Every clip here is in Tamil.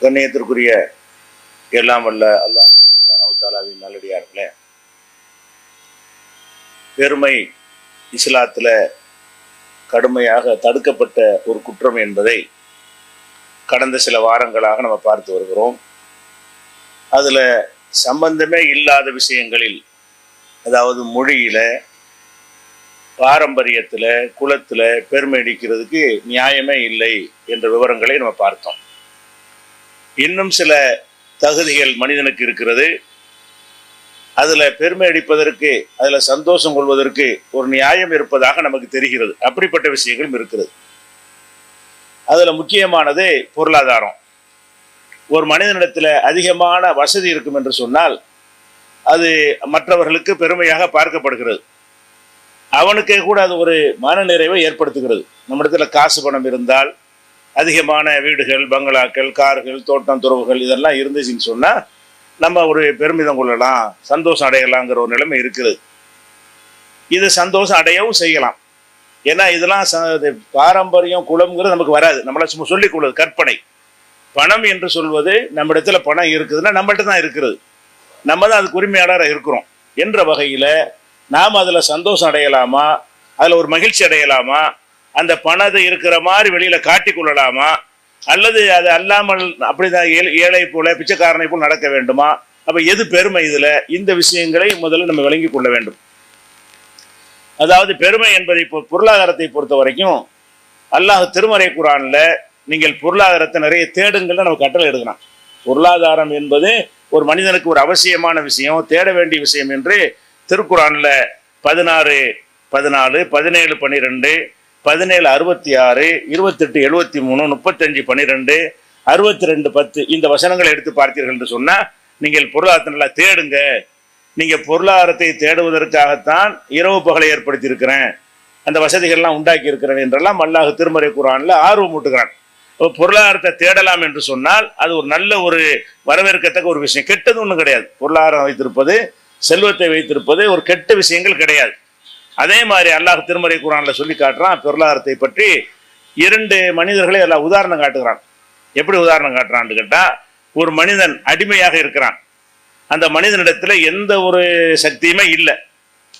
கண்ணியத்திற்குரிய எல்லாம் வல்ல அல்லாஹ் ஜல்லஷானஹு தஆலாவின் நல்லடியார்களே, பெருமை இஸ்லாத்தில் கடுமையாக தடுக்கப்பட்ட ஒரு குற்றம் என்பதை கடந்த சில வாரங்களாக நம்ம பார்த்து வருகிறோம். அதில் சம்பந்தமே இல்லாத விஷயங்களில், அதாவது மொழியில், பாரம்பரியத்தில், குலத்தில் பெருமை அடிக்கிறதுக்கு நியாயமே இல்லை என்ற விவரங்களை நம்ம பார்த்தோம். இன்னும் சில தகுதிகள் மனிதனுக்கு இருக்கிறது. அதில் பெருமை அடிப்பதற்கு, அதில் சந்தோஷம் கொள்வதற்கு ஒரு நியாயம் இருப்பதாக நமக்கு தெரிகிறது. அப்படிப்பட்ட விஷயங்களும் இருக்கிறது. அதில் முக்கியமானது பொருளாதாரம். ஒரு மனிதனிடத்தில் அதிகமான வசதி இருக்கும் என்று சொன்னால் அது மற்றவர்களுக்கு பெருமையாக பார்க்கப்படுகிறது. அவனுக்கே கூட அது ஒரு மனநிறைவை ஏற்படுத்துகிறது. நம்மிடத்தில் காசு பணம் இருந்தால், அதிகமான வீடுகள், பங்களாக்கள், கார்கள், தோட்டம், துறவுகள் இதெல்லாம் இருந்துச்சுன்னு சொன்னால் நம்ம ஒரு பெருமிதம் கொள்ளலாம், சந்தோஷம் அடையலாங்கிற ஒரு நிலைமை இருக்குது. இது சந்தோஷம் அடையவும் செய்யலாம். ஏன்னா இதெல்லாம் பாரம்பரியம், குலம்ங்கிறது நமக்கு வராது. நம்மளை சும்மா சொல்லிக் கொள்வது கற்பனை. பணம் என்று சொல்வது, நம்மிடத்தில் பணம் இருக்குதுன்னா நம்மள்ட்ட தான் இருக்கிறது, நம்ம தான் அதுக்கு உரிமையாளராக இருக்கிறோம் என்ற வகையில் நாம் அதில் சந்தோஷம் அடையலாமா, அதில் ஒரு மகிழ்ச்சி அடையலாமா, அந்த பணத்தை இருக்கிற மாதிரி வெளியில் காட்டி கொள்ளலாமா, அல்லது அது அல்லாமல் அப்படிதான் ஏழை போல பிச்சைக்காரனை போல் நடக்க வேண்டுமா? அப்போ எது பெருமை? இதில் இந்த விஷயங்களை முதல்ல நம்ம விளங்கி கொள்ள வேண்டும். அதாவது பெருமை என்பதை பொருளாதாரத்தை பொறுத்த வரைக்கும் அல்லாஹ் திருமறை குர்ஆனில் நீங்கள் பொருளாதாரத்தை நிறைய தேடுங்கள்னு நம்ம கட்டளை எடுக்கலாம். பொருளாதாரம் என்பது ஒரு மனிதனுக்கு ஒரு அவசியமான விஷயம், தேட வேண்டிய விஷயம் என்று திருக்குர்ஆனில் 16:14, 17:12, 17:66, 28:73, 35:12, 62:10 இந்த வசனங்களை எடுத்து பார்த்தீர்கள் என்று சொன்னால் நீங்கள் பொருளாதாரத்தை நல்லா தேடுங்க. நீங்கள் பொருளாதாரத்தை தேடுவதற்காகத்தான் இரவு பகலை ஏற்படுத்தி இருக்கிறேன், அந்த வசதிகள்லாம் உண்டாக்கி இருக்கிறேன் என்றெல்லாம் அல்லாஹ் திருமறை குர்ஆனில் ஆர்வம் ஊட்டுகிறான். பொருளாதாரத்தை தேடலாம் என்று சொன்னால் அது ஒரு நல்ல ஒரு வரவேற்கத்தக்க ஒரு விஷயம். கெட்டது ஒன்றும் கிடையாது. பொருளாதாரம் வைத்திருப்பது, செல்வத்தை வைத்திருப்பது ஒரு கெட்ட விஷயங்கள் கிடையாது. அதே மாதிரி அல்லாஹ் திருமறை குர்ஆனில் சொல்லி காட்டுறான். பொருளாதாரத்தை பற்றி 2 மனிதர்களை எல்லாம் உதாரணம் காட்டுகிறான். எப்படி உதாரணம் காட்டுறான்னு கேட்டால், ஒரு மனிதன் அடிமையாக இருக்கிறான். அந்த மனிதனிடத்தில் எந்த ஒரு சக்தியுமே இல்லை,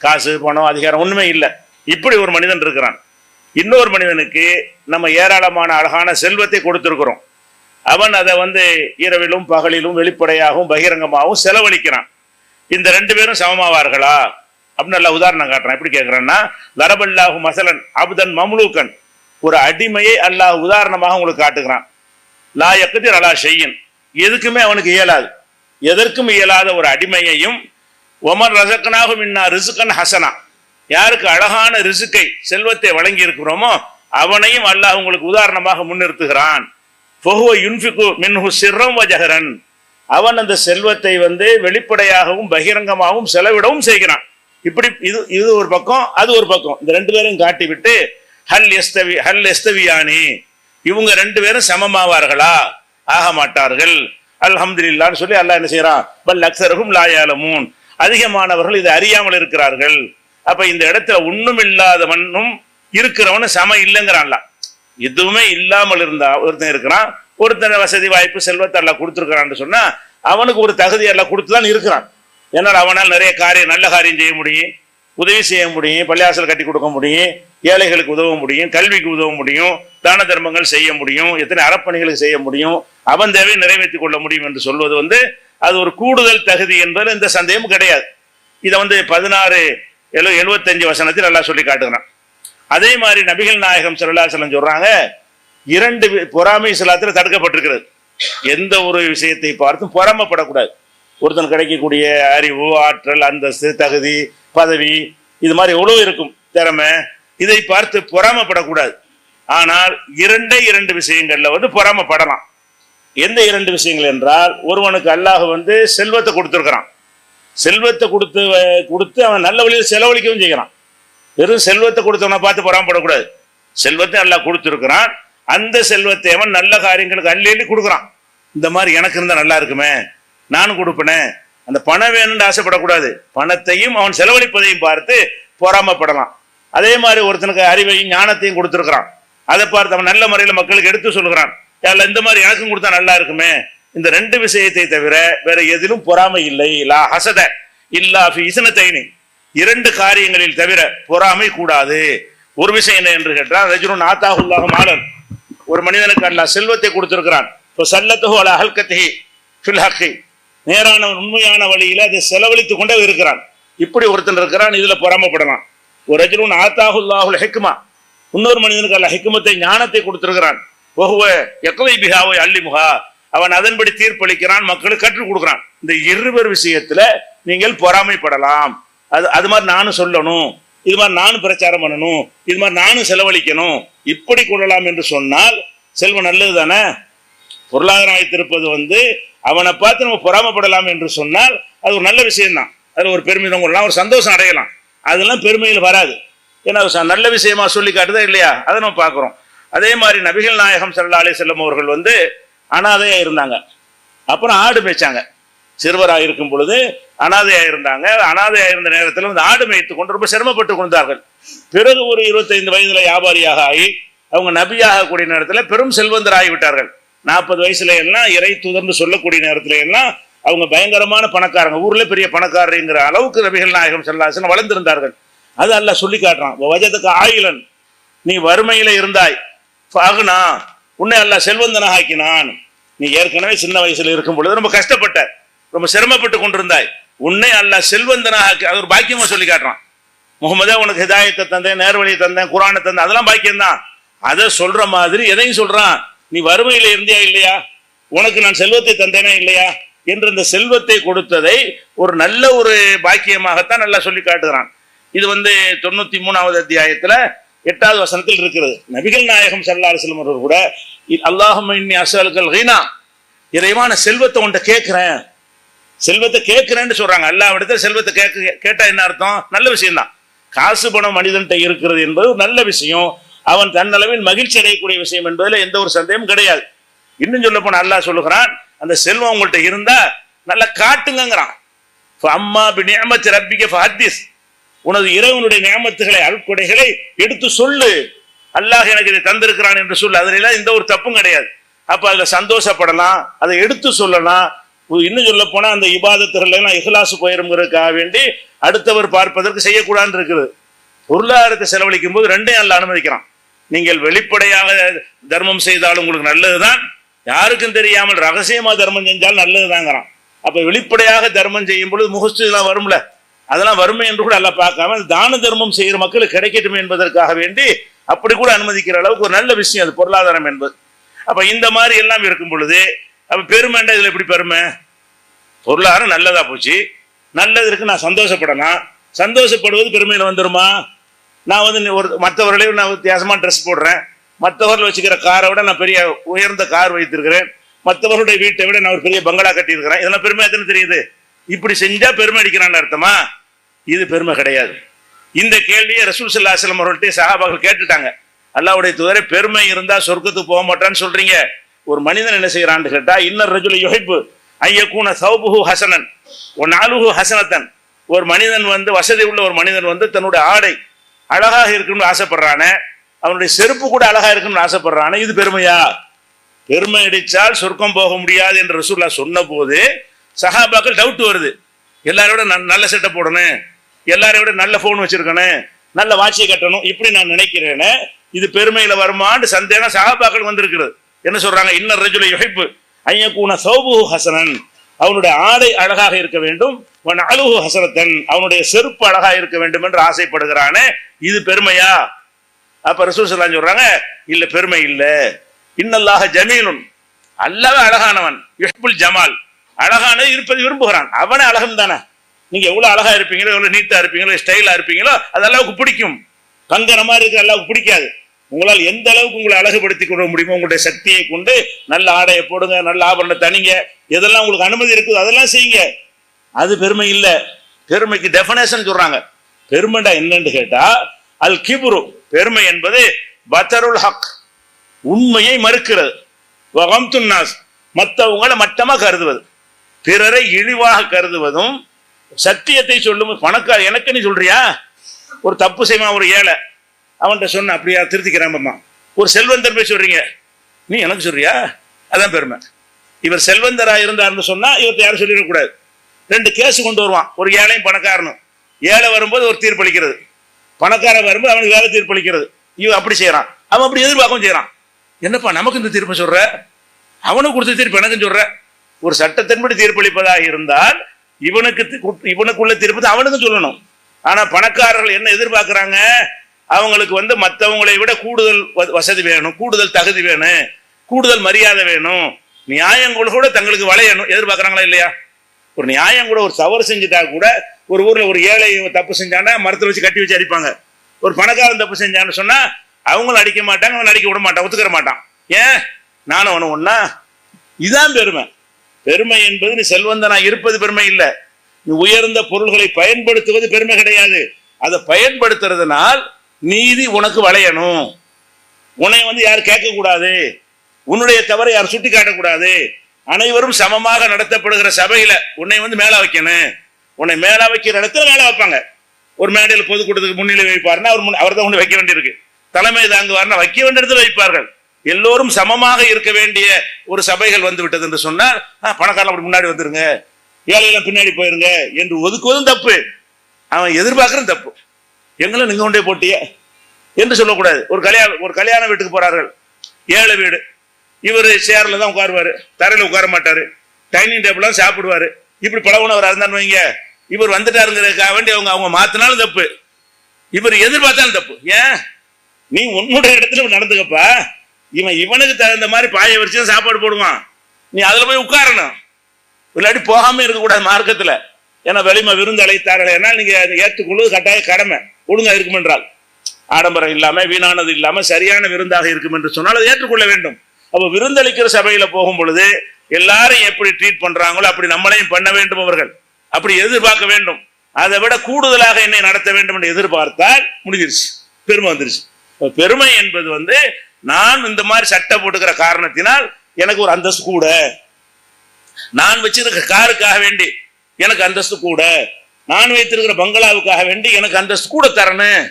காசு பணம் அதிகாரம் ஒன்றுமே இல்லை. இப்படி ஒரு மனிதன் இருக்கிறான். இன்னொரு மனிதனுக்கு நம்ம ஏராளமான அழகான செல்வத்தை கொடுத்துருக்கிறோம். அவன் அதை இரவிலும் பகலிலும் வெளிப்படையாகவும் பகிரங்கமாகவும் செலவழிக்கிறான். இந்த 2 பேரும் சமமாவார்களா அப்படின்னு நல்லா உதாரணம் காட்டுறான். எப்படி கேட்குறேன்னா, லரபல்லாஹு மசலன் அப்தன் மம்லூக்கன், ஒரு அடிமையை அல்லாஹ் உதாரணமாக உங்களுக்கு காட்டுகிறான். லா யக்திர் அலா ஷையின், எதுக்குமே அவனுக்கு இயலாது, எதற்கும் இயலாத ஒரு அடிமையையும், ஒமர் ரஸக்னாஹு மின்னா ரிஸ்கன் ஹசனா, யாருக்கு அழகான ரிசுக்கை, செல்வத்தை வழங்கி இருக்கிறோமோ அவனையும் அல்லாஹ் உங்களுக்கு உதாரணமாக முன்னிறுத்துகிறான். ஃபஹுவ யுன்ஃபிகு மின்ஹு சிர்ரம் வ ஜஹரன், அவன் அந்த செல்வத்தை வெளிப்படையாகவும் பகிரங்கமாகவும் செலவிடவும் செய்கிறான். இப்படி இது ஒரு பக்கம், அது ஒரு பக்கம். இந்த 2 பேரும் காட்டிவிட்டு ஹல் எஸ்தவியானி, இவங்க 2 பேரும் சமமாவார்களா? ஆக மாட்டார்கள். அல்ஹம்துலில்லாஹ்னு சொல்லி அல்லாஹ் என்ன செய்யறான்? பல் அக்ஸருஹும் லா யஅலமூன், அதிகமானவர்கள் இதை அறியாமல் இருக்கிறார்கள். அப்ப இந்த இடத்துல ஒண்ணும் இல்லாதவனும் இருக்கிறவனு சம இல்லைங்கிறான்ல. எதுவுமே இல்லாமல் இருந்தா ஒருத்தன் இருக்கிறான், ஒருத்தன் வசதி வாய்ப்பு செல்வத்தை எல்லாம் கொடுத்துருக்கிறான்னு சொன்னா அவனுக்கு ஒரு தகுதி எல்லாம் கொடுத்துதான் இருக்கிறான். ஏன்னால் அவனால் நிறைய நல்ல காரியம் செய்ய முடியும், உதவி செய்ய முடியும், பள்ளியாசல் கட்டி கொடுக்க முடியும், ஏழைகளுக்கு உதவ முடியும், கல்விக்கு உதவ முடியும், தான தர்மங்கள் செய்ய முடியும், எத்தனை அறப்பணிகளுக்கு செய்ய முடியும், அவன் தேவையை நிறைவேற்றிக் கொள்ள முடியும் என்று சொல்வது அது ஒரு கூடுதல் தகுதி என்பது எந்த சந்தேகமும் கிடையாது. இதை 16:75 வசனத்தில் எல்லாம் சொல்லி காட்டுகிறான். அதே மாதிரி நபிகள் நாயகம் ஸல்லல்லாஹு அலைஹி வஸல்லம் சொல்றாங்க, 2 பொறாமை இஸ்லாத்தில் தடுக்கப்பட்டிருக்கிறது. எந்த ஒரு விஷயத்தை பார்த்தும் பொறாமப்படக்கூடாது. ஒருத்தன் கிடைக்கக்கூடிய அறிவு, ஆற்றல், அந்தஸ்து, தகுதி, பதவி, இது மாதிரி எவ்வளவு இருக்கும், திறமை, இதை பார்த்து பொறாமப்படக்கூடாது. ஆனால் 2 விஷயங்கள்ல பொறாமப்படலாம். எந்த 2 விஷயங்கள் என்றால், ஒருவனுக்கு அல்லாஹ் செல்வத்தை கொடுத்துருக்கிறான். செல்வத்தை கொடுத்து அவன் நல்ல வழியில் செலவழிக்கவும் செய்கிறான். வெறும் செல்வத்தை கொடுத்தவனை பார்த்து பொறாமப்படக்கூடாது. செல்வத்தை அல்லாஹ் கொடுத்துருக்கிறான், அந்த செல்வத்தை அவன் நல்ல காரியங்களுக்கு அள்ளி கொடுக்குறான். இந்த மாதிரி எனக்கு இருந்தால் நல்லா இருக்குமே, நானும் கொடுப்பேனே, அந்த பணம் வேணும்னு ஆசைப்படக்கூடாது. பணத்தையும் அவன் செலவழிப்பதையும் பார்த்து பொறாமப்படலாம். அதே மாதிரி ஒருத்தனுக்கு அறிவையும் ஞானத்தையும் கொடுத்துருக்கிறான், அதை பார்த்து அவன் நல்ல முறையில் மக்களுக்கு எடுத்து சொல்கிறான். இந்த மாதிரி எனக்கும் கொடுத்தா நல்லா இருக்குமே. இந்த ரெண்டு விஷயத்தை தவிர வேற எதிலும் பொறாமை இல்லை. லா ஹசத இல்லா ஃபி இஸ்னத்தைனி, இரண்டு காரியங்களில் தவிர பொறாமை கூடாது. ஒரு விஷயம் என்ன என்று கேட்டால், ரஜுலுன் ஆத்தாஹுல்லாஹு மாலன், ஒரு மனிதனுக்கு அல்லாஹ் செல்வத்தை கொடுத்திருக்கிறான். சல்லத்துஹு அலா ஹல்கத்திஹி ஃபில் ஹக்கி, நேரான உண்மையான வழியில அதை செலவழித்துக் கொண்டே இருக்கிறான். இப்படி ஒருத்தன் இருக்கிறான், இதுல பொறாமப்படலாம். ஒரு ரஜுலுன் ஆத்தாஹுல்லாஹுல் ஹிக்மா, இன்னொரு மனிதனுக்கு அல்லாஹ் ஹிக்மத்தை ஞானத்தை கொடுத்திருக்கிறான். வஹுவ யக்லை பிஹா வ யல்லிமுஹா, அவன் அதன்படி தீர்ப்பளிக்கிறான், மக்களுக்கு கற்றுக் கொடுக்கிறான். இந்த இருவர் விஷயத்துல நீங்கள் பொறாமைப்படலாம். அது மாதிரி நானும் சொல்லணும், இது மாதிரி நானும் பிரச்சாரம் பண்ணணும், இது மாதிரி நானும் செலவழிக்கணும், இப்படி கொள்ளலாம் என்று சொன்னால் செல்வம் நல்லது தானே. பொருளாதாரம் வைத்திருப்பது அவனை பார்த்து நம்ம பொறாமப்படலாம் என்று சொன்னால் அது ஒரு நல்ல விஷயம்தான். அது ஒரு பெருமிதம் கொள்ளலாம், ஒரு சந்தோஷம் அடையலாம். அதெல்லாம் பெருமையில் வராது. ஏன்னா நல்ல விஷயமா சொல்லி காட்டுதா இல்லையா, அதை நம்ம பார்க்குறோம். அதே மாதிரி நபிகள் நாயகம் ஸல்லல்லாஹு அலைஹி வஸல்லம் அவர்கள் அனாதையா இருந்தாங்க. அப்புறம் ஆடு மேய்ச்சாங்க. சிறுவராக இருக்கும் பொழுது அனாதையா இருந்தாங்க. அனாதையா இருந்த நேரத்தில் ஆடு மேய்த்து கொண்டு ரொம்ப சிரமப்பட்டு கொண்டார்கள். பிறகு ஒரு 25 வயதுல வியாபாரியாக ஆகி அவங்க நபியாக கூடிய நேரத்தில் பெரும் செல்வந்தர் ஆகிவிட்டார்கள். 40 வயசுல எல்லாம் இறை தூதர்னு சொல்லக்கூடிய நேரத்துல எல்லாம் அவங்க பயங்கரமான பணக்காரங்க, ஊர்ல பெரிய பணக்காரங்கிற அளவுக்கு நபிகள் நாயகம் ஸல்லல்லாஹு அலைஹி வஸல்லம் வளர்ந்திருந்தார்கள். அது அல்லாஹ் சொல்லி காட்டுறான். வஜதக ஆயிலன், நீ வறுமையில இருந்தாய், ஃபஅக்னா, உன்னை அல்லாஹ் செல்வந்தனாக ஆக்கினான். நீ ஏற்கனவே சின்ன வயசுல இருக்கும் பொழுது ரொம்ப கஷ்டப்பட்ட, ரொம்ப சிரமப்பட்டு கொண்டிருந்தாய், உன்னை அல்லாஹ் செல்வந்தனாக ஆக்கி, அது ஒரு பாக்கியமா சொல்லி காட்டுறான். முகமதே உனக்கு ஹிதாயத்தை தந்தேன், நேர்வழியை தந்தேன், குர்ஆனை தந்தேன், அதெல்லாம் பாக்கியம்தான். அதை சொல்ற மாதிரி எதையும் சொல்றான். நீ வறுமையில இருந்தியா இல்லையா, உனக்கு நான் செல்வத்தை தந்தேனே இல்லையா என்று இந்த செல்வத்தை கொடுத்ததை ஒரு நல்ல ஒரு பாக்கியமாகத்தான் நல்லா சொல்லி காட்டுகிறான். இது 93வது அத்தியாயத்துல 8வது வசனத்தில் இருக்கிறது. நபிகள் நாயகம் ஸல்லல்லாஹு அலைஹி வஸல்லம் அவர்கள் கூட அல்லாஹும்ம இன்னி அஸ்அலுக்கல் கினா, இறைவான செல்வத்தை உன்கிட்ட கேட்கிறேன், செல்வத்தை கேட்கிறேன்னு சொல்றாங்க. அல்லாஹ் இடத்துல செல்வத்தை கேட்டா என்ன அர்த்தம்? நல்ல விஷயம்தான். காசு பணம் மனிதன்கிட்ட இருக்கிறது என்பது நல்ல விஷயம். அவன் தன்னளவில் மகிழ்ச்சி அடையக்கூடிய விஷயம் என்பதில் எந்த ஒரு சந்தேகம் கிடையாது. இன்னும் சொல்ல போன அல்லாஹ் சொல்லுகிறான், அந்த செல்வம் உங்கள்கிட்ட இருந்தா நல்லா காட்டுங்கிறான். அம்மா பிநிஅமத்தி ரப்பிக ஃபஹத்திஸ், உனது இறைவனுடைய நியமத்துகளை அருட்கொடைகளை எடுத்து சொல்லு. அல்லாஹ் எனக்கு இதை தந்திருக்கிறான் என்று சொல்லு. அதுல எந்த ஒரு தப்பும் கிடையாது. அப்ப அதுல சந்தோஷப்படலாம், அதை எடுத்து சொல்லலாம். இன்னும் சொல்ல போனா அந்த இபாதத்துகள் எல்லாம் இஹ்லாஸ் போயிருங்கிறதுக்காக வேண்டி அடுத்தவர் பார்ப்பதற்கு செய்யக்கூடாதுன்னு இருக்குது. பொருளாதாரத்தை செலவழிக்கும் போது ரெண்டையும் அல்லாஹ் அனுமதிக்கிறான். நீங்கள் வெளிப்படையாக தர்மம் செய்தாலும் உங்களுக்கு நல்லதுதான், யாருக்கும் தெரியாமல் ரகசியமா தர்மம் செஞ்சாலும் நல்லதுதாங்கிறான். அப்ப வெளிப்படையாக தர்மம் செய்யும் பொழுது முகஸ்துலாம் வரும்ல, அதெல்லாம் வறுமை என்று கூட எல்லாம் பார்க்காம தான தர்மம் செய்கிற மக்களுக்கு கிடைக்கட்டும் என்பதற்காக வேண்டி அப்படி கூட அனுமதிக்கிற அளவுக்கு ஒரு நல்ல விஷயம் அது பொருளாதாரம் என்பது. அப்ப இந்த மாதிரி எல்லாம் இருக்கும் பொழுது அப்ப பெருமைண்டா இதுல எப்படி பெருமை? பொருளாதாரம் நல்லதா போச்சு, நல்லது இருக்கு, நான் சந்தோஷப்படலாம். சந்தோஷப்படுவது பெருமையில வந்துருமா? நான் ஒரு மற்றவர்களையும் நான் வித்தியாசமா ட்ரெஸ் போடுறேன், மற்றவர்கள் வச்சுக்கிற காரை விட நான் பெரிய உயர்ந்த கார் வைத்திருக்கிறேன், மற்றவர்களுடைய வீட்டை விட நான் ஒரு பெரிய பங்களா கட்டியிருக்கிறேன், இதெல்லாம் பெருமை எத்தனை தெரியுது? இப்படி செஞ்சா பெருமை அடிக்கிறான்னு அர்த்தமா? இது பெருமை கிடையாது. இந்த கேள்வியை ரசூல் ஸல்லல்லாஹு அலைஹி வஸல்லம் அவர்கள்ட்ட சஹாபாக்கள் கேட்டுட்டாங்க. அல்லாஹ்வுடைய தூதரே, பெருமை இருந்தா சொர்க்கத்துக்கு போக மாட்டான்னு சொல்றீங்க, ஒரு மனிதன் என்ன செய்யறான்னு கேட்டா, இன்னர் ரஜுல யுஹிப்பு ஐயக்கூன சௌபுஹு ஹஸனன் வ நாலுஹு ஹஸனத்தன், ஒரு மனிதன் வசதி உள்ள ஒரு மனிதன் தன்னுடைய ஆடை அழகாக இருக்கணும்னு ஆசைப்படுறானே, அவனுடைய செருப்பு கூட அழகா இருக்கணும்னு ஆசைப்படுறானே, இது பெருமையா? பெருமை அடிச்சால் சொர்க்கம் போக முடியாது என்று ரசூலுல்லாஹ் சொன்ன போது சஹாபாக்கள் டவுட் வருது. எல்லாரோட நல்ல செட்டப் போடணும், எல்லாரோட நல்ல போன் வச்சிருக்கணும், நல்ல வாட்சியை கட்டணும், இப்படி நான் நினைக்கிறேன்னு இது பெருமையில வருமான்னு சந்தேகம் சஹாபாக்கள் வந்திருக்கிறது. என்ன சொல்றாங்க? இன்னர் ரஜுல யுஹிப்பு ஐயக்கூன சௌபுஹு ஹஸனன், அவனுடைய ஆடை அழகாக இருக்க வேண்டும், வன் அலுஹு ஹஸனத்தன், அவனுடைய செருப்பு அழகாக இருக்க வேண்டும் என்று ஆசைப்படுகிறானே, இது பெருமையா? அப்ப ரசூல் ஸல்லல்லாஹு அலைஹி வஸல்லம் சொல்றாங்க, இல்ல பெருமை இல்ல. இன்னல்லாஹ ஜமீலுன், அல்லாஹ் அழகானவன், யுஹிப்புல் ஜமால், அழகானது இருப்பது விரும்புகிறான். அவனே அழகும் தானே. நீங்க எவ்வளவு அழகா இருப்பீங்களோ, எவ்வளவு நீட்டா இருப்பீங்களோ, ஸ்டைலா இருப்பீங்களோ, அது அல்லாஹ்வுக்கு பிடிக்கும். கங்கரமா இருக்கு அல்லாஹ்வுக்கு பிடிக்காது. உங்களால் எந்த அளவுக்கு உங்களை அழகுபடுத்தி கொள்ள முடியுமோ உங்களுடைய சக்தியை கொண்டு நல்ல ஆடையை போடுங்க, நல்ல ஆபரணத்தை தனிங்க, எதெல்லாம் உங்களுக்கு அனுமதி இருக்குது அதெல்லாம் செய்யுங்க. அது பெருமை இல்லை. பெருமைக்கு டெஃபினேஷன் சொல்றாங்க. பெருமைடா என்னன்னு கேட்டா, அல் கிப்ரு, பெருமை என்பது பத்தருல் ஹக், உண்மையை மறுக்கிறது, வகம்துன் நாஸ், மற்றவங்களை மட்டமா கருதுவது, பிறரை இழிவாக கருதுவதும், சத்தியத்தை சொல்லும். பணக்கார எனக்கு நீ சொல்றியா? ஒரு தப்பு செய்வான் ஒரு ஏழை, அவன்கிட்ட சொன்ன அப்படியா திருத்திக்கிறான்பம்மா. ஒரு செல்வந்தர் போய் சொல்றீங்க, நீ எனக்கு சொல்றியா? அதான் பெருமை. இவர் செல்வந்தராக இருந்தார்னு சொன்னா இவர்கிட்ட யாரும் சொல்லிடக்கூடாது. 2 கேஸ் கொண்டு வருவான், ஒரு ஏழையும் பணக்காரனும். ஏழை வரும்போது ஒரு தீர்ப்பளிக்கிறது, பணக்காரன் வரும்போது அவனுக்கு வேலை தீர்ப்பளிக்கிறது. இவன் அப்படி செய்யறான், அவன் அப்படி எதிர்பார்க்கவும் செய்யறான். என்னப்பா நமக்கு இந்த தீர்ப்பு சொல்ற, அவனுக்கு கொடுத்த தீர்ப்பு எனக்கும் சொல்ற? ஒரு சட்டத்தின்படி தீர்ப்பளிப்பதாக இருந்தால் இவனுக்குள்ள தீர்ப்பு அவனுக்கும் சொல்லணும். ஆனா பணக்காரர்கள் என்ன எதிர்பார்க்கிறாங்க? அவங்களுக்கு மற்றவங்களை விட கூடுதல் வசதி வேணும், கூடுதல் தகுதி வேணும், கூடுதல் மரியாதை வேணும், நியாயங்கள் கூட தங்களுக்கு வளையணும் எதிர்பார்க்கறாங்களா இல்லையா? ஒரு நியாயம் கூட, ஒரு தவறு செஞ்சுட்டா கூட, ஒரு ஊர்ல ஒரு ஏழை தப்பு செஞ்சானா மரத்தில் வச்சு கட்டி வச்சு அடிப்பாங்க. ஒரு பணக்காரன் தப்பு செஞ்சான்னு சொன்னா அவங்களும் அடிக்க மாட்டாங்க, அவன் அடிக்க விட மாட்டான், ஒத்துக்கிற மாட்டான். ஏன்? நானும் அவனு ஒன்னா. இதுதான் பெருமை. பெருமை என்பது நீ செல்வந்தனா இருப்பது பெருமை இல்லை, நீ உயர்ந்த பொருள்களை பயன்படுத்துவது பெருமை கிடையாது. அதை பயன்படுத்துறதுனால் நீதி உனக்கு வளையணும், உன்னை யாரும் கேட்க கூடாது, உன்னுடைய தவறை யாரும் சுட்டி காட்டக்கூடாது, அனைவரும் சமமாக நடத்தப்படுகிற சபையில உன்னை மேல வைக்கணும். உன்னை மேல வைக்கிற இடத்துல மேல வைப்பாங்க. ஒரு மேடையில் பொதுக்கூட்டத்துக்கு முன்னிலை வைப்பாருன்னா அவர் தான் வைக்க வேண்டியிருக்கு, தலைமை தாங்குவார்னா வைக்க வேண்டிய இடத்துல வைப்பார்கள். எல்லோரும் சமமாக இருக்க வேண்டிய ஒரு சபைகள் வந்து விட்டது என்று சொன்னால் பணக்காரன் அப்படி முன்னாடி வந்துருங்க, ஏழையெல்லாம் பின்னாடி போயிருங்க என்று ஒதுக்குவதும் தப்பு, அவன் எதிர்பார்க்கறது தப்பு. எங்களை நீங்க கொண்டே போட்டிய என்று சொல்லக்கூடாது. ஒரு கல்யாண வீட்டுக்கு போறார்கள், ஏழை வீடு. இவர் சேர்ல தான் உட்காருவாரு, தரையில உட்கார மாட்டாரு, டைனிங் டேபிள் தான் சாப்பிடுவாரு. இப்படி பழகுனவர் இருந்தான்னு வைங்க, இவர் வந்துட்டாருங்கிறதுக்காக வேண்டி அவங்க மாத்தினாலும் தப்பு, இவர் எதிர்பார்த்தாலும் தப்பு. ஏன்? நீ உன்னுடைய இடத்துல நடந்துக்கப்பா, இவனுக்கு தகுந்த மாதிரி பாய வரிச்சு சாப்பாடு போடுவான், நீ அதுல போய் உட்காரணும், இல்லாட்டி போகாம இருக்கக்கூடாது மார்க்கத்துல. ஏன்னா வெளிமை விருந்து அழைத்தார்கள், ஏன்னா நீங்க அதை ஏற்றுக்கொள்வது கட்டாய கடமை, ஒழுங்கா இருக்கும் என்றால். ஆடம்பரம் இல்லாம வீணானது இல்லாம சரியான விருந்தாக இருக்கும் என்று சொன்னால் அதை ஏற்றுக்கொள்ள வேண்டும். அப்ப விருந்தளிக்கிற சபையில போகும் பொழுது எல்லாரும் எப்படி ட்ரீட் பண்றாங்களோ அப்படி நம்மளையும் பண்ண வேண்டும், அவர்கள் அப்படி எதிர்பார்க்க வேண்டும். அதை விட கூடுதலாக என்னை நடத்த வேண்டும் என்று எதிர்பார்த்தால் முடிஞ்சிருச்சு, பெருமை வந்துருச்சு. பெருமை என்பது நான் இந்த மாதிரி சட்டை போட்டுக்கிற காரணத்தினால் எனக்கு ஒரு அந்தஸ்து கூட, நான் வச்சிருக்கிற காருக்காக வேண்டி எனக்கு அந்தஸ்து கூட, நான் வைத்திருக்கிற பங்களாவுக்காக வேண்டி எனக்கு அந்தஸ்து கூட தரணும்.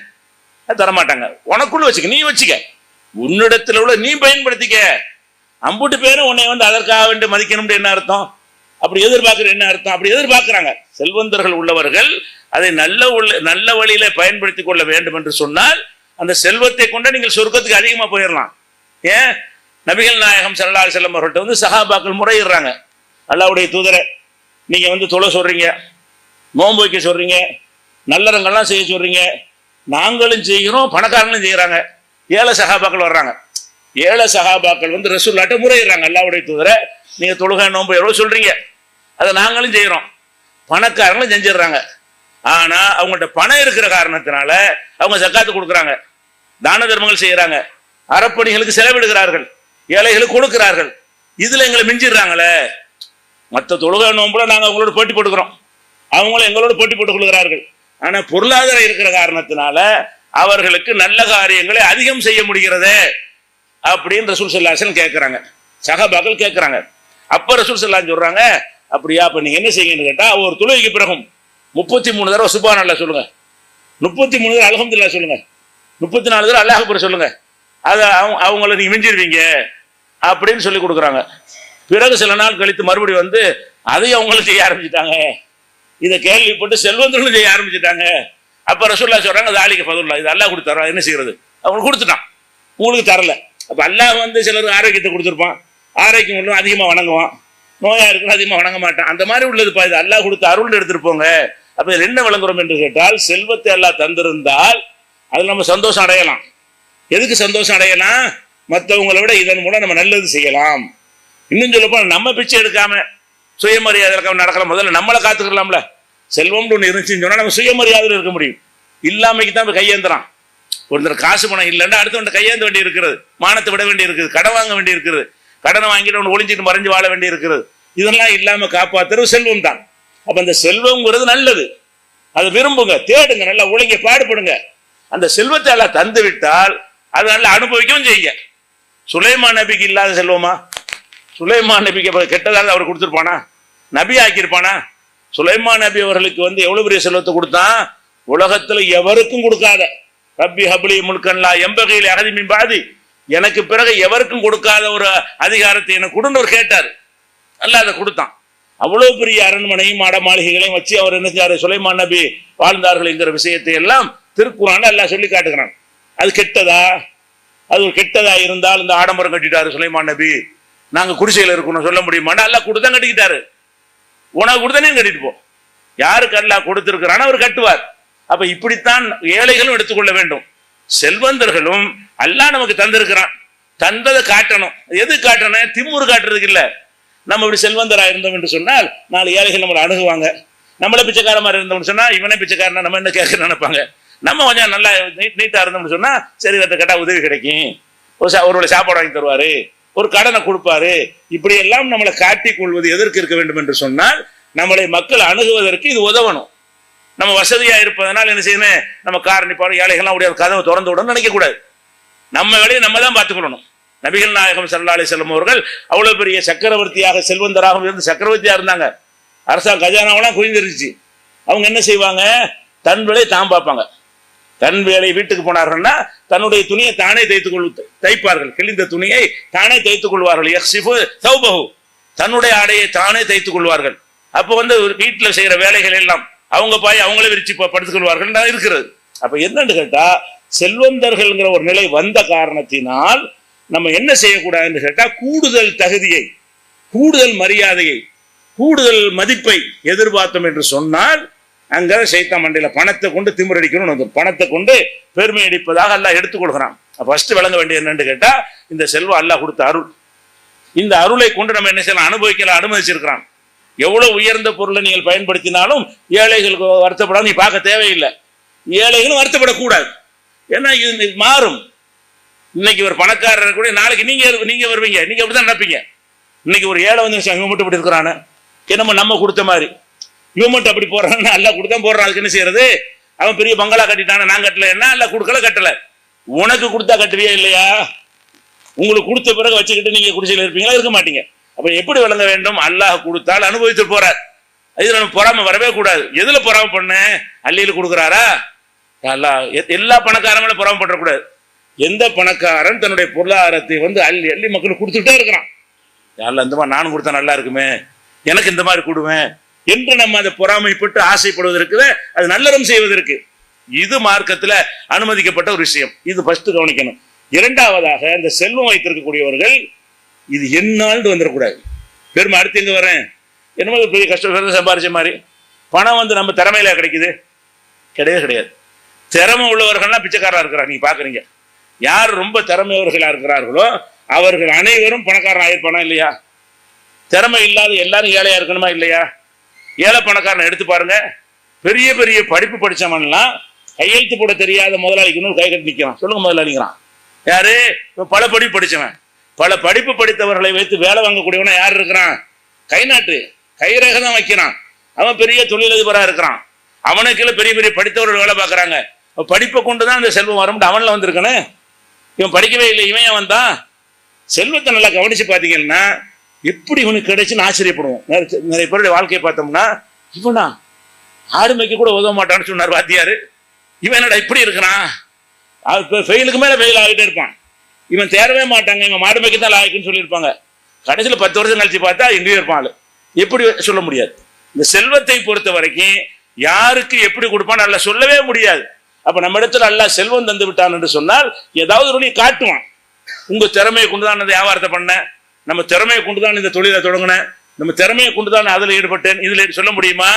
தரமாட்டாங்க. உனக்குள்ள வச்சுக்க, நீ வச்சுக்க, உன்னிடத்துல உள்ள நீ பயன்படுத்திக்க. அம்புட்டு பேரும் உன்னை அதற்காக வேண்டி மதிக்கணும் என்ன அர்த்தம்? அப்படி எதிர்பார்க்கிற என்ன அர்த்தம்? அப்படி எதிர்பார்க்கிறாங்க. செல்வந்தர்கள் உள்ளவர்கள் அதை நல்ல வழியில பயன்படுத்தி கொள்ள வேண்டும் என்று சொன்னால் அந்த செல்வத்தை கொண்டு நீங்கள் சொர்க்கத்துக்கு அதிகமா போயிடலாம். ஏன்? நபிகள் நாயகம் ஸல்லல்லாஹு அலைஹி வஸல்லம் அவர்கள்ட்ட சஹாபாக்கள் முறையிடுறாங்க, அல்லாஹ்வுடைய தூதரை நீங்க தொலை சொல்றீங்க, நோன்பு வைக்க சொல்றீங்க, நல்லறங்கள்லாம் செய்ய சொல்றீங்க, நாங்களும் செய்கிறோம், பணக்காரங்களும் செய்யறாங்க. ஏழை சஹாபாக்கள் வர்றாங்க, ஏழை சஹாபாக்கள் ரசூலுல்லாஹ்ட்ட முறையிடுறாங்க, அல்லாஹ்வுடைய தூதரை நீங்க தொழுகை நோன்பு எவ்வளவு சொல்றீங்க, அதை நாங்களும் செய்யறோம், பணக்காரங்களும் செஞ்சிடறாங்க. ஆனா அவங்கள்ட்ட பணம் இருக்கிற காரணத்தினால அவங்க ஜக்காத்து கொடுக்குறாங்க, தான தர்மங்கள் செய்யறாங்க, அறப்பணிகளுக்கு செலவிடுகிறார்கள், ஏழைகளுக்கு கொடுக்கிறார்கள். இதுல எங்களை மிஞ்சிடுறாங்களே. மற்ற தொழுகை நோன்புல நாங்க அவங்களோட போட்டி போட்டுக்கிறோம், அவங்களும் எங்களோட போட்டி போட்டுக் கொள்கிறார்கள். ஆனா பொருளாதாரம் இருக்கிற காரணத்தினால அவர்களுக்கு நல்ல காரியங்களை அதிகம் செய்ய முடிகிறதே அப்படின்னு ரசூல் ஸல்லல்லாஹு அலைஹி வஸல்லம் கேட்கிறாங்க, சஹாபாக்கள் கேட்கிறாங்க. அப்ப ரசூல் ஸல்லல்லாஹு அலைஹி வஸல்லம் சொல்றாங்க, அப்படியா, அப்ப நீங்க என்ன செய்யுங்கன்னு கேட்டா ஒரு தொழுகைக்கு பிறகும் 33 தடவை சுப்ஹானல்லாஹ் சொல்லுங்க, 33 தடவை அல்ஹம்துலில்லாஹ் சொல்லுங்க, 34 தடவை அல்லாஹ் அக்பர் சொல்லுங்க, அதை அவங்கள நீங்க மிஞ்சிருவீங்க அப்படின்னு சொல்லி கொடுக்குறாங்க. பிறகு சில நாள் கழித்து மறுபடியும் அதையும் அவங்களும் செய்ய ஆரம்பிச்சுட்டாங்க. இதை கேள்விப்பட்டு செல்வந்தர்களும் செய்ய ஆரம்பிச்சுட்டாங்க. அப்ப ரசூலுல்லாஹ் சொல்றாங்க, தாலிக ஃபதுல்லாஹ், இது அல்லாஹ் கொடுத்தாரா, என்ன செய்யறது, அவங்களுக்கு கொடுத்துட்டான், உங்களுக்கு தரல. அப்ப அல்லாஹ் சிலருக்கு ஆரோக்கியத்தை கொடுத்துருப்பான், ஆரோக்கியம் உள்ளவன் அதிகமா வணங்குவான், நோயா இருக்கிற அதிகமா வணங்க மாட்டான். அந்த மாதிரி உள்ளதுப்பா, இது அல்லாஹ் கொடுத்த அருள் எடுத்துட்டு போங்க. அப்ப இதில் என்ன விளங்குறோம் என்று கேட்டால், செல்வத்தை அல்லாஹ் தந்திருந்தால் அதில் நம்ம சந்தோஷம் அடையலாம். எதுக்கு சந்தோஷம் அடையலாம்? மற்றவங்களை விட இதன் மூலம் நம்ம நல்லது செய்யலாம். இன்னும் சொல்லப்போ நம்ம பிச்சை எடுக்காம சுயமரியாதை நடக்கலாம், முதல்ல நம்மளை காத்துக்கலாம்ல. செல்வம்னு ஒன்று இருந்துச்சுன்னு சொன்னா நம்ம சுயமரியாதையில் இருக்க முடியும். இல்லாமைக்கு தான் கையேந்திரான். ஒருத்தர் காசு பணம் இல்லைன்னா அடுத்த கையேந்த வேண்டி இருக்கிறது, மானத்தை விட வேண்டி இருக்குது, கடன் வாங்க வேண்டி இருக்கிறது, கடனை வாங்கிட்டு ஒன்று ஒளிஞ்சிட்டு மறைஞ்சு வாழ வேண்டி இருக்கிறது. இதெல்லாம் இல்லாம காப்பாத்துறது செல்வம் தான். அப்ப அந்த செல்வம்ங்கிறது நல்லது, அதை விரும்புங்க, தேடுங்க, நல்லா உழைங்க, பாடுபடுங்க. அந்த செல்வத்தை எல்லாம் தந்து விட்டால் அதை நல்லா அனுபவிக்கவும் செய்யுங்க. சுலைமான் நபிக்கு இல்லாத செல்வமா? சுலைமான் நபிக்கு கெட்டதாக அவர் கொடுத்துருப்பானா? நபி ஆக்கியிருப்பானா? சுலைமான் நபி அவர்களுக்கு எவ்வளவு பெரிய செல்வத்தை கொடுத்தான், உலகத்துல எவருக்கும் கொடுக்காத. ரப்பி ஹப்லி முல்கன்லா எம்பகையில் அகதி மின் பாதி, எனக்கு பிறகு எவருக்கும் கொடுக்காத ஒரு அதிகாரத்தை எனக்கு கொடுன்னு அவர் கேட்டார். அல்ல அதை கொடுத்தான். அவ்வளவு பெரிய அரண்மனையும் மாட மாளிகைகளையும் வச்சு அவர் என்ன செய்யாரு, சுலைமான் நபி வாழ்ந்தார்கள் என்கிற விஷயத்தை எல்லாம் திருக்குறான் அல்லாஹ் சொல்லி காட்டுகிறான். அது கெட்டதா? அது ஒரு கெட்டதா இருந்தால் இந்த ஆடம்பரம் கட்டிட்டாரு சுலைமான் நபி, நாங்க குடிசையில் இருக்கணும் சொல்ல முடியுமாண்டா? அல்லாஹ் கொடுத்தா கட்டிக்கிட்டாரு. உனக்கு கொடுத்தனே கட்டிட்டு போ. யாருக்கு அல்லாஹ் கொடுத்திருக்கிறான் அவர் கட்டுவார். அப்ப இப்படித்தான் ஏழைகளும் எடுத்துக்கொள்ள வேண்டும். செல்வந்தர்களும் அல்லாஹ் நமக்கு தந்திருக்கிறான், தந்ததை காட்டணும். எது காட்டணும்? திமுரு காட்டுறதுக்கு இல்ல. நம்ம இப்படி செல்வந்தராக இருந்தோம் என்று சொன்னால் 4 ஏழைகள் நம்மளை அணுகுவாங்க. நம்மள பிச்சைக்கார மாதிரி இருந்தோம்னு சொன்னா இவனே பிச்சைக்காரனா நம்ம என்ன கேட்க நினைப்பாங்க. நம்ம கொஞ்சம் நல்லா நீட்டா இருந்தோம்னு சொன்னா சரி இவர்கிட்ட கேட்டா உதவி கிடைக்கும், ஒருவேளை சாப்பாடு வாங்கி தருவாரு, ஒரு கடனை கொடுப்பாரு. இப்படி எல்லாம் நம்மளை காட்டிக் கொள்வது எதற்கு இருக்க வேண்டும் என்று சொன்னால் நம்மளை மக்கள் அணுகுவதற்கு இது உதவணும். நம்ம வசதியா இருப்பதனால் என்ன செய்யணும், நம்ம கார் நிப்பாடு ஏழைகள்லாம் உடைய கதவை திறந்து விடணும்னு நினைக்க கூடாது. நம்ம வேலையை நம்ம தான் பார்த்துக்கொள்ளணும். நபிகள் நாயகம் ஸல்லல்லாஹு அலைஹி வஸல்லம் அவர்கள் அவ்வளவு பெரிய சக்கரவர்த்தியாக செல்வந்தராக இருந்து சக்கரவர்த்தியா இருந்தாங்க. அரசாங்க கஜானாவெல்லாம் குவிந்திருச்சு. அவங்க என்ன செய்வாங்க, தன் வேலையை தான் பார்ப்பாங்க. தன் வேலை வீட்டுக்கு போனார்கள்னா தன்னுடைய துணியை தானே தைப்பார்கள். கிழிந்த துணியை தானே தைத்துக் கொள்வார்கள். யக்ஸிஃபு தௌபஹு, தன்னுடைய ஆடையை தானே தைத்துக் கொள்வார்கள். அப்போ வீட்டில் செய்யற வேலைகள் எல்லாம் அவங்க அவங்களே விரிச்சு படுத்துக் கொள்வார்கள் இருக்கிறது. அப்ப என்னன்னு கேட்டா செல்வந்தர்கள்ங்கிற ஒரு நிலை வந்த காரணத்தினால் நம்ம என்ன செய்யக்கூடாதுன்னு கேட்டா கூடுதல் தகுதியை, கூடுதல் மரியாதையை, கூடுதல் மதிப்பை எதிர்பார்த்தோம் என்று சொன்னால் அங்க சைத்தான் மண்டையில பணத்தை கொண்டு திமிரடிக்கணும். பணத்தை கொண்டு பெருமை அடிப்பதாக அல்லாஹ் எடுத்துக்கொள்கிறான். ஃபர்ஸ்ட் விளங்க வேண்டிய என்னன்னு கேட்டா இந்த செல்வம் அல்லாஹ் கொடுத்த அருள். இந்த அருளை கொண்டு நம்ம என்ன செய்யலாம், அனுபவிக்கலாம், அனுமதிச்சிருக்கிறான். எவ்வளவு உயர்ந்த பொருளை நீங்கள் பயன்படுத்தினாலும் ஏழைகளுக்கு வருத்தப்படாம நீ பார்க்க தேவையில்லை. ஏழைகளும் வருத்தப்படக்கூடாது. ஏன்னா இது மாறும். இன்னைக்கு ஒரு பணக்காரர் கூட நாளைக்கு நீங்க வருவீங்க, நீங்க அப்படிதான் நினைப்பீங்க. இன்னைக்கு ஒரு ஏழை வந்து இவன் மட்டும் இப்படி இருக்கிறானு, என்னமோ நம்ம கொடுத்த மாதிரி இவன் மட்டும் அப்படி போறான்னு அல்ல கொடுத்தா போடுறான். அதுக்கு என்ன செய்யறது? அவன் பெரிய பங்களா கட்டிட்டான, நான் கட்டல, என்ன அல்ல கொடுக்கல கட்டல. உனக்கு கொடுத்தா கட்டுவியா இல்லையா? உங்களுக்கு கொடுத்த பிறகு வச்சுக்கிட்டு நீங்க குடிசையில் இருப்பீங்களா? இருக்க மாட்டீங்க. அப்ப எப்படி விளங்க வேண்டும்? அல்லாஹ் கொடுத்தால் அனுபவித்து போறார். இதுல நம்ம பொறாம வரவே கூடாது. எதுல பொறாம பண்ண? அள்ளியில கொடுக்குறாரா? எல்லா பணக்காரங்களும் பொறாம பண்றக்கூடாது. எந்த பணக்காரன் தன்னுடைய பொருளாதாரத்தை அள்ளி அள்ளி மக்களுக்கு கொடுத்துட்டே இருக்கிறான், இந்த மாதிரி நானும் கொடுத்தா நல்லா இருக்குமே, எனக்கு இந்த மாதிரி கொடுவேன் என்று நம்ம அதை பொறாமைப்பட்டு ஆசைப்படுவதற்கு, அது நல்லறம் செய்வதற்கு இது மார்க்கத்துல அனுமதிக்கப்பட்ட ஒரு விஷயம். இது ஃபர்ஸ்ட் கவனிக்கணும். இரண்டாவதாக இந்த செல்வம் வைத்திருக்கக்கூடியவர்கள் இது என்னால்னு வந்துடக்கூடாது. பெருமை அடுத்து எங்க வரேன், என்னமோ பெரிய கஷ்டம் சம்பாரிச்ச மாதிரி பணம் நம்ம திறமையில கிடைக்குது? கிடையவே கிடையாது. திறமை உள்ளவர்கள்லாம் பிச்சைக்காரா இருக்கிறார். நீங்க பாக்குறீங்க, யார் ரொம்ப திறமையவர்களா இருக்கிறார்களோ அவர்கள் அனைவரும் பணக்காரன் ஆயிருப்பானா இல்லையா? திறமை இல்லாத எல்லாரும் ஏழையா இருக்கணுமா இல்லையா? ஏழை பணக்காரன் எடுத்து பாருங்க. பெரிய பெரிய படிப்பு படிச்சவன்லாம் கையெழுத்து போட தெரியாத முதலாளிக்கு கை கட்டி நிற்கிறான். சொல்லுங்க, முதலாளிக்கிறான் யாரு? பல படிப்பு படிச்சவன். பல படிப்பு படித்தவர்களை வைத்து வேலை வாங்கக்கூடியவனா யார் இருக்கிறான்? கை நாட்டு கைரேகை தான் வைக்கிறான். அவன் பெரிய தொழிலதிபரா இருக்கிறான். அவனுக்குள்ள பெரிய பெரிய படித்தவர்கள் வேலை பார்க்கறாங்க. படிப்பை கொண்டுதான் இந்த செல்வம் வரும். அவன்ல வந்திருக்கானே, இவன் படிக்கவே இல்லை, இவன் ஏன் வந்தான்? செல்வத்தை நல்லா கவனிச்சு பார்த்தீங்கன்னா எப்படி இவனுக்கு கிடைச்சுன்னு ஆச்சரியப்படுவோம். நிறைய பேருடைய வாழ்க்கையை பார்த்தோம்னா, இவனா ஆடுமைக்கு கூட உதவ மாட்டான்னு சொன்னார் வாத்தியாரு. இவன் என்னடா இப்படி இருக்கிறான்? ஃபெயிலுக்கு மேல ஃபெயில் ஆகிட்டே இருப்பான். இவன் தேரவே மாட்டாங்க, இவன் மாடுமைக்கு தான் லாய்க்குன்னு சொல்லியிருப்பாங்க. கடைசியில் 10 வருஷம் கழிச்சு பார்த்தா எங்கேயும் இருப்பான். எப்படி சொல்ல முடியாது. இந்த செல்வத்தை பொறுத்த வரைக்கும் யாருக்கு எப்படி கொடுப்பான்னு அல்ல சொல்லவே முடியாது. அப்ப நம்ம இடத்துல அல்ல செல்வம் தந்து விட்டான் என்று சொன்னால் ஏதாவது ஒரு காட்டுவான். உங்க திறமையை கொண்டுதான் அந்த வியாபாரத்தை பண்ண, நம்ம திறமையை கொண்டுதான் இந்த தொழிலை தொடங்கினேன், நம்ம திறமையை கொண்டுதான் அதுல ஈடுபட்டேன், இதுல சொல்ல முடியுமா?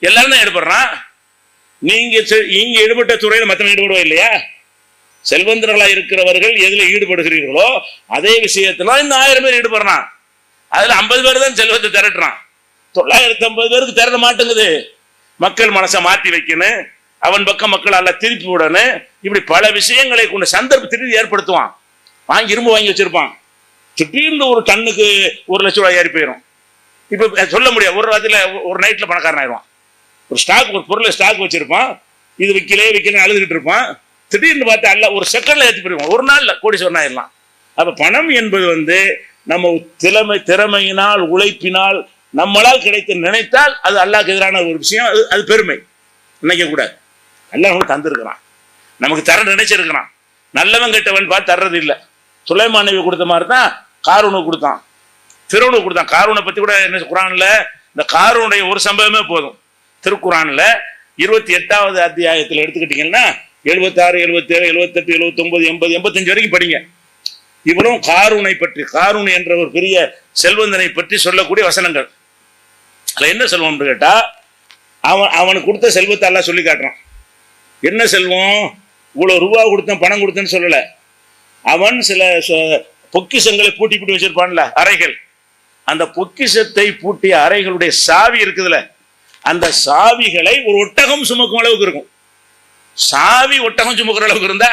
எல்லாரும் தான் ஈடுபடுறான். நீங்க ஈடுபட்ட துறையில மற்றவங்க ஈடுபடுவா இல்லையா? செல்வந்தர்களா இருக்கிறவர்கள் எதுல ஈடுபடுகிறீர்களோ அதே விஷயத்துல இந்த 1000 பேர் ஈடுபடுறான். அதுல 50 பேர் தான் செல்வத்தை திரட்டுறான். 950 பேருக்கு திரட்ட மாட்டேங்குது. மக்கள் மனசை மாற்றி வைக்கணும், அவன் பக்கம் மக்கள் அல்ல திருப்பி விடணும். இப்படி பல விஷயங்களை கொண்டு சந்தர்ப்பத்திற்கு ஏற்படுத்துவான். இரும்பு வாங்கி வச்சிருப்பான், திடீர்னு ஒரு டன்னுக்கு 1 லட்சம் ரூபாய் ஏறி போயிடும். இப்ப சொல்ல முடியாது, ஒரு ராத்திரில ஒரு நைட்ல பணக்காரன் ஆயிடுவான். ஒரு பொருளை ஸ்டாக் வச்சிருப்பான், இது விற்கல அழுதுகிட்டு இருப்பான். திடீர்னு பார்த்து அல்ல ஒரு செகண்ட்ல ஏற்றி போயிடுவான், ஒரு நாள்ல கோடீஸ்வரன் ஆயிடலாம். அப்ப பணம் என்பது நம்ம திறமையினால் உழைப்பினால் நம்மளால் கிடைத்து நினைத்தால் அது அல்லாஹ்க்கு எதிரான ஒரு விஷயம். அது பெருமை நினைக்க கூடாது. அல்லாஹ் தந்திருக்கிறான், நமக்கு தர நினைச்சிருக்கிறான். நல்லவன் கெட்டவன் பார்த்து தர்றது இல்லை. சுலைமான் நபி கொடுத்த மாதிரி தான் காரூனுக்கு கொடுத்தான், ஃபிரௌனுக்கு கொடுத்தான். காரூனை பத்தி கூட என்ன குர்ஆன்ல இந்த காரூனுடைய ஒரு சம்பவமே போதும். திருக்குர்ஆன்ல 28வது அத்தியாயத்தில் எடுத்துக்கிட்டீங்கன்னா 76, 77, 78, 79, 80, 85 வரைக்கும் படிங்க. இவரும் காரூனை பற்றி, காரூன் என்ற ஒரு பெரிய செல்வந்தனை பற்றி சொல்லக்கூடிய வசனங்கள். அதுல என்ன செல்வம் கேட்டா, அவனுக்கு கொடுத்த செல்வத்தை எல்லாம் சொல்லி காட்டுறான். என்ன செல்வம்? இவ்வளவு ரூபா கொடுத்தேன், பணம் கொடுத்தேன்னு சொல்லல. அவன் சில பொக்கிஷங்களை பூட்டி பூட்டி வச்சிருப்பான்ல, அறைகள். அந்த பொக்கிஷத்தை பூட்டிய அறைகளுடைய சாவி இருக்குதுல்ல, அந்த சாவிகளை ஒரு ஒட்டகம் சுமக்கும் அளவுக்கு இருக்கும். சாவி ஒட்டகம் சுமக்கிற அளவுக்கு இருந்தா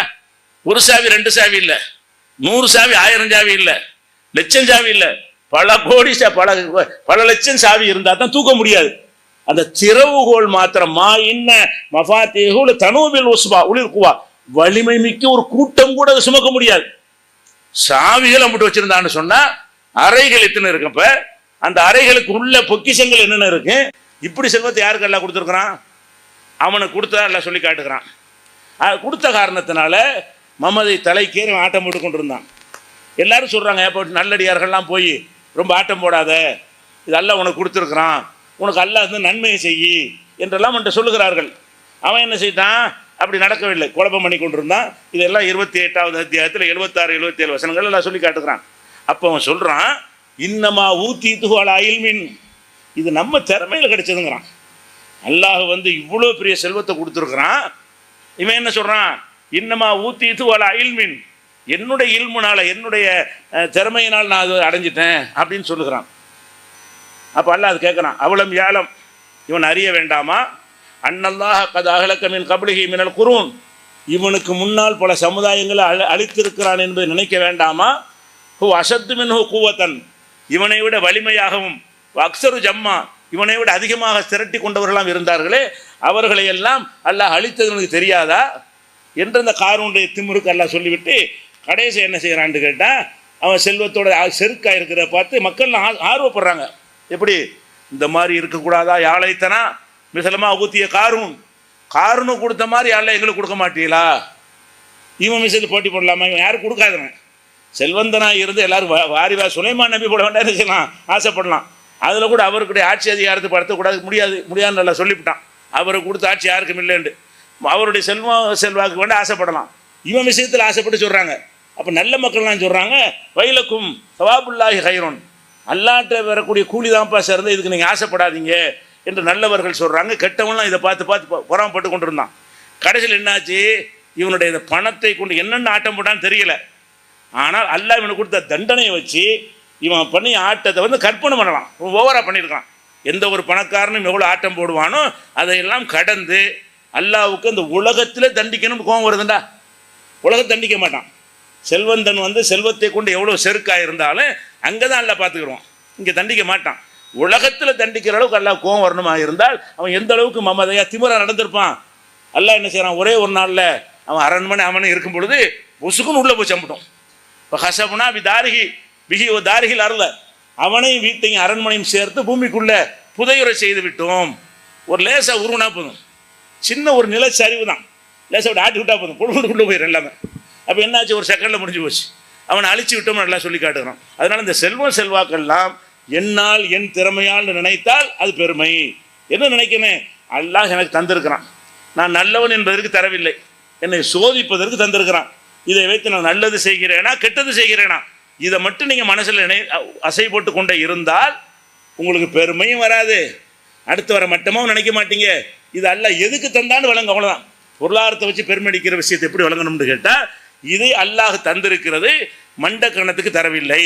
ஒரு சாவி 2 சாவி இல்ல, 100 சாவி, 1000 சாவி இல்ல, லட்சம் சாவி இல்ல, பல கோடி பல லட்சம் சாவி இருந்தா தான் தூக்க முடியாது. அந்த திறவுகோல் மாத்திரம் தனூபில் உஸ்பா உளிர்குவா, வலிமை மிக்க ஒரு கூட்டம் கூட அதை சுமக்க முடியாது. சாவிகள் அம்பிட்டு வச்சிருந்தான்னு சொன்னா அறைகள் எத்தனை இருக்கப்ப அந்த அறைகளுக்கு உள்ள பொக்கிஷங்கள் என்னென்ன இருக்கு. இப்படி செல்வத்தை யாருக்கு எல்லாம் கொடுத்துருக்கிறான்? அவனுக்கு கொடுத்தா எல்லாம் சொல்லி காட்டுக்கிறான். கொடுத்த காரணத்தினால மமதை தலைக்கேறி ஆட்டம் போட்டு கொண்டு இருந்தான். எல்லாரும் சொல்றாங்க, எப்போ நல்லடியார்கள்லாம் போய் ரொம்ப ஆட்டம் போடாத, இதெல்லாம் உனக்கு கொடுத்துருக்குறான், உனக்கு அல்லாஹ் வந்து நன்மையை செய்யி என்றெல்லாம் அவன்கிட்ட சொல்லுகிறார்கள். அவன் என்ன செய்தான்? அப்படி நடக்கவில்லை, குழப்பம் பண்ணி கொண்டிருந்தான். இதெல்லாம் 28வது அத்தியாயத்தில் 76, 77 வசனங்கள் எல்லாம் சொல்லி காட்டுக்கிறான். அப்போ அவன் சொல்றான், இன்னமா ஊத்தி துவால அயில்மின், இது நம்ம திறமையில கிடைச்சதுங்கிறான். அல்லாஹ் வந்து இவ்வளோ பெரிய செல்வத்தை கொடுத்துருக்குறான். இவன் என்ன சொல்றான்? இன்னமா ஊத்தி துவால அயில்மின், என்னுடைய இல்முனால, என்னுடைய திறமையினால் நான் அதை அடைஞ்சிட்டேன் அப்படின்னு சொல்லுகிறான். அப்போ அல்லாஹ் அது கேட்குறான், அவலம் யாலம், இவன் அறிய வேண்டாமா? அன்னல்லாஹ் கத் அஹ்லக மின் கப்லிஹி மினல் குரூன், இவனுக்கு முன்னால் பல சமுதாயங்களை அழித்திருக்கிறான் என்பதை நினைக்க வேண்டாமா? ஹூ அஷத்து மின்ஹு குவத்தன், இவனை விட வலிமையாகவும், அக்ஸரு ஜம்மா, இவனை விட அதிகமாக திரட்டி கொண்டவர்களாம் இருந்தார்களே, அவர்களை எல்லாம் அல்லாஹ் அழித்தது எனக்கு தெரியாதா என்று அந்த காரூனுடைய திமிருக்கு அல்லாஹ் சொல்லிவிட்டு கடைசி என்ன செய்கிறான்னு கேட்டால், அவன் செல்வத்தோட செருக்காக இருக்கிறத பார்த்து மக்கள்லாம் ஆர்வப்படுறாங்க. எப்படி இந்த மாதிரி இருக்கக்கூடாதா? யாழைத்தனா மிசலமா ஊத்திய காரூனு கொடுத்த மாதிரி யாரில் எங்களுக்கு கொடுக்க மாட்டீங்களா? இவன் மிசல் போட்டி போடலாமா? இவன் யாரும் கொடுக்காதவன். செல்வந்தனா இருந்து எல்லாரும் வாரிவா சுலைமான் நபி போட வேண்டாம் செய்யலாம், ஆசைப்படலாம். அதில் கூட அவருக்குடைய ஆட்சி அதிகாரத்தை படுத்தக்கூடாது, முடியாதுன்னு நல்லா சொல்லிவிட்டான். அவருக்கு கொடுத்த ஆட்சி யாருக்கும் இல்லைண்டு. அவருடைய செல்வாக்கு வேண்ட ஆசைப்படலாம். இவன் விஷயத்தில் ஆசைப்பட்டு சொல்கிறாங்க. அப்போ நல்ல மக்கள்லாம் சொல்கிறாங்க, வயலுக்கும் சவாபுல்லாஹி ஹைரோன், அல்லாட்ட வரக்கூடிய கூலி தான்ப்பா சேர்ந்து, இதுக்கு நீங்கள் ஆசைப்படாதீங்க என்று நல்லவர்கள் சொல்கிறாங்க. கெட்டவன்லாம் இதை பார்த்து பார்த்து பொறாமப்பட்டு கொண்டு இருந்தான். கடைசியில் என்னாச்சு? இவனுடைய இந்த பணத்தை கொண்டு என்னென்ன ஆட்டம் போட்டான்னு தெரியல. ஆனால் அல்லாஹ் இவனுக்கு கொடுத்த தண்டனையை வச்சு இவன் பண்ணி ஆட்டத்தை வந்து கற்பனை பண்ணலாம், ஓவராக பண்ணியிருக்கான். எந்த ஒரு பணக்காரனும் எவ்வளோ ஆட்டம் போடுவானோ அதையெல்லாம் கடந்து அல்லாஹ்வுக்கு அந்த உலகத்தில் தண்டிக்கணும்னு கோவம் வருதுண்டா. உலகத்தை தண்டிக்க மாட்டான். செல்வந்தன் வந்து செல்வத்தை கொண்டு எவ்வளோ செருக்காக இருந்தாலும் அங்கே தான் அல்லாஹ் பார்த்துக்கிடுவான், இங்கே தண்டிக்க மாட்டான். உலகத்தில் தண்டிக்கிற அளவுக்கு அல்லாஹ் கோவம் வரணுமாக இருந்தால் அவன் எந்த அளவுக்கு மமதையா திமிரா நடந்திருப்பான். அல்லாஹ் என்ன செய்கிறான்? ஒரே ஒரு நாளில் அவன் அரண்மனை அவனே இருக்கும் பொழுது பொசுக்குன்னு உள்ளே போய் சம்பிட்டோம். இப்போ ஹசபுனா பிஹி ஓ தாரிகில் அருள, அவனையும் வீட்டையும் அரண்மனையும் சேர்த்து பூமிக்குள்ளே புதையுறை செய்து விட்டோம். ஒரு லேசாக உருவனா போதும், சின்ன ஒரு நிலச்சரிவு தான், லேசாக ஆட்டி விட்டா போதும், பொழுதுக்குள்ளே போயிடும் எல்லாமே. அப்போ என்னாச்சு? ஒரு செகண்டில் முடிஞ்சு போச்சு. அவனை அழிச்சு விட்டோம்னு நல்லா சொல்லி காட்டுகிறான். அதனால் இந்த செல்வாக்கெல்லாம் என்னால் என் திறமையால் நினைத்தால் அது பெருமை. என்ன நினைக்கணும்? அல்லாஹ் எனக்கு தந்திருக்கிறான், நான் நல்லவன் என்பதற்கு தரவில்லை, என்னை சோதிப்பதற்கு தந்திருக்கிறான். இதை வைத்து நான் நல்லது செய்கிறேனா கெட்டது செய்கிறேனா, இதை மட்டும் நீங்கள் மனசில் அசை போட்டு கொண்டே இருந்தால் உங்களுக்கு பெருமையும் வராது, அடுத்து வர மட்டமும் நினைக்க மாட்டீங்க. இது அல்லாஹ் எதுக்கு தந்தான்னு வழங்க, அவ்வளோதான். பொருளாதாரத்தை வச்சு பெருமை அடிக்கிற விஷயத்தை எப்படி வழங்கணும்னு கேட்டால், இதை அல்லாஹ் தந்திருக்கிறது மண்ட கணத்துக்கு தரவில்லை,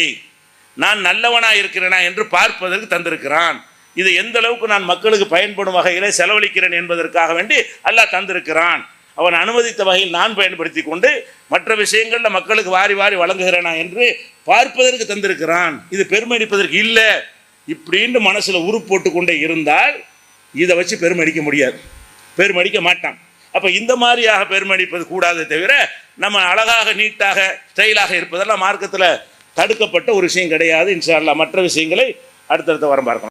நான் நல்லவனாக இருக்கிறேனா என்று பார்ப்பதற்கு தந்திருக்கிறான். இது எந்த அளவுக்கு நான் மக்களுக்கு பயன்படும் வகையிலே செலவழிக்கிறேன் என்பதற்காக வேண்டி அல்லாஹ் தந்திருக்கிறான். அவன் அனுமதித்த வகையில் நான் பயன்படுத்தி கொண்டு மற்ற விஷயங்களில் மக்களுக்கு வாரி வாரி வழங்குகிறேனா என்று பார்ப்பதற்கு தந்திருக்கிறான். இது பெருமை அடிப்பதற்கு இல்லை இப்படின்னு மனசில் உரு போட்டு கொண்டே இருந்தால் இதை வச்சு பெருமை அடிக்க முடியாது, பெருமை அடிக்க மாட்டான். அப்போ இந்த மாதிரியாக பெருமை அடிப்பது கூடாதே தவிர நம்ம அழகாக நீட்டாக ஸ்டைலாக இருப்பதெல்லாம் மார்க்கத்தில் தடுக்கப்பட்ட ஒரு விஷயம் கிடையாது. இன்ஷா அல்லாஹ் மற்ற விஷயங்களை அடுத்தடுத்த வரம் பார்க்கணும்.